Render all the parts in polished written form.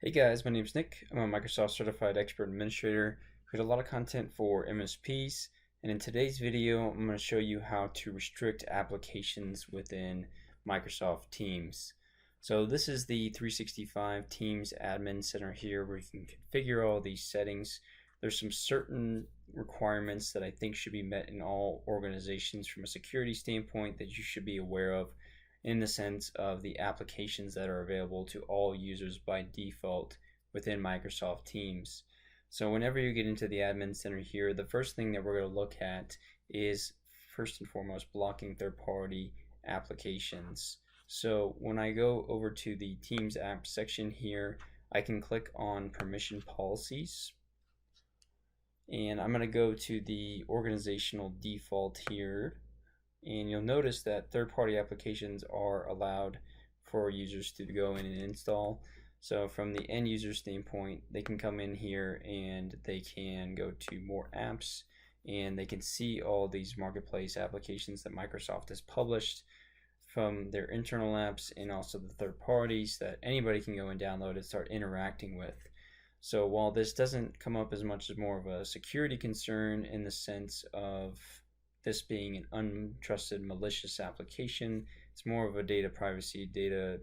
Hey guys, my name is Nick. I'm a Microsoft Certified Expert Administrator. Create a lot of content for MSPs, and in today's video, I'm going to show you how to restrict applications within Microsoft Teams. So this is the 365 Teams Admin Center here, where you can configure all these settings. There's some certain requirements that I think should be met in all organizations from a security standpoint that you should be aware of, in the sense of the applications that are available to all users by default within Microsoft Teams. So whenever you get into the Admin Center here, the first thing that we're going to look at is, first and foremost, blocking third-party applications. So when I go over to the Teams app section here, I can click on permission policies, and I'm going to go to the organizational default here. And you'll notice that third-party applications are allowed for users to go in and install. So from the end user standpoint, they can come in here and they can go to more apps, and they can see all these marketplace applications that Microsoft has published from their internal apps and also the third parties that anybody can go and download and start interacting with. So while this doesn't come up as much as more of a security concern in the sense of this being an untrusted malicious application, it's more of a data privacy, data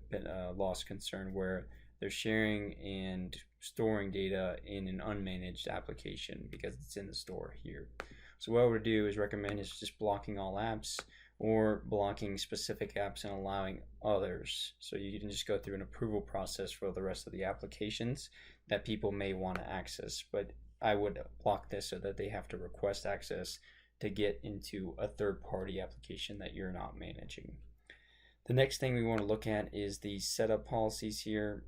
loss concern, where they're sharing and storing data in an unmanaged application because it's in the store here. So what I would do is recommend is just blocking all apps or blocking specific apps and allowing others. So you can just go through an approval process for the rest of the applications that people may want to access. But I would block this so that they have to request access to get into a third-party application that you're not managing. The next thing we want to look at is the setup policies here.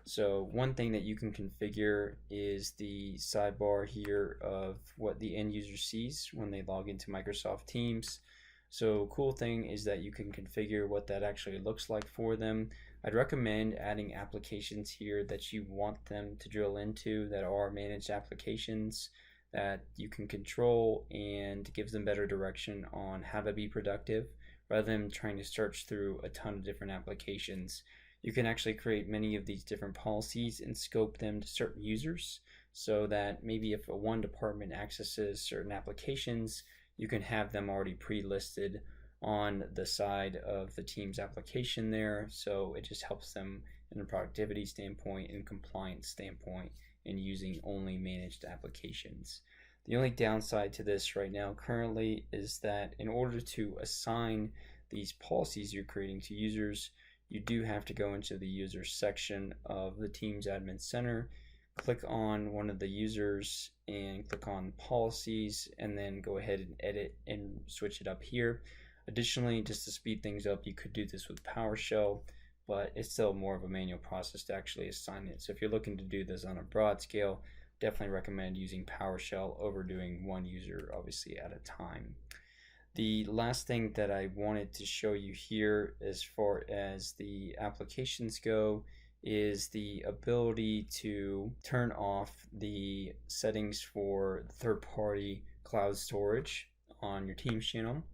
So one thing that you can configure is the sidebar here of what the end user sees when they log into Microsoft Teams. So cool thing is that you can configure what that actually looks like for them. I'd recommend adding applications here that you want them to drill into that are managed applications that you can control and gives them better direction on how to be productive rather than trying to search through a ton of different applications. You can actually create many of these different policies and scope them to certain users, so that maybe if one department accesses certain applications, you can have them already pre-listed on the side of the Teams application there, so it just helps them in a productivity standpoint and compliance standpoint in using only managed applications. The only downside to this right now currently is that in order to assign these policies you're creating to users, you do have to go into the user section of the Teams Admin Center, click on one of the users and click on policies, and then go ahead and edit and switch it up here. Additionally, just to speed things up, you could do this with PowerShell, but it's still more of a manual process to actually assign it. So if you're looking to do this on a broad scale, definitely recommend using PowerShell over doing one user obviously at a time. The last thing that I wanted to show you here as far as the applications go is the ability to turn off the settings for third-party cloud storage on your Teams channel.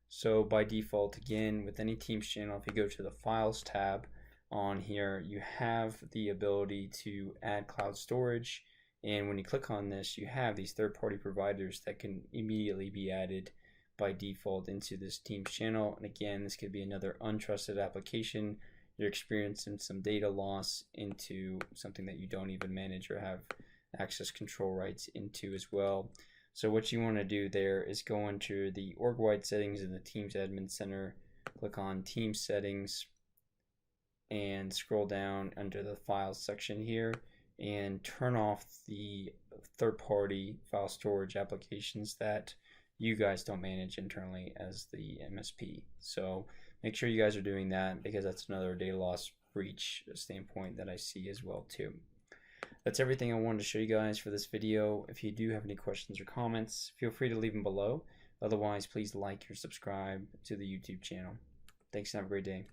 So by default, again, with any Teams channel, if you go to the Files tab on here, you have the ability to add cloud storage. And when you click on this, you have these third-party providers that can immediately be added by default into this Teams channel. And again, this could be another untrusted application. You're experiencing some data loss into something that you don't even manage or have access control rights into as well. So what you want to do there is go into the org-wide settings in the Teams Admin Center, click on Team Settings, and scroll down under the Files section here and turn off the third-party file storage applications that you guys don't manage internally as the MSP. So make sure you guys are doing that, because that's another data loss breach standpoint that I see as well too. That's everything I wanted to show you guys for this video. If you do have any questions or comments, feel free to leave them below. Otherwise, please like or subscribe to the YouTube channel. Thanks and have a great day.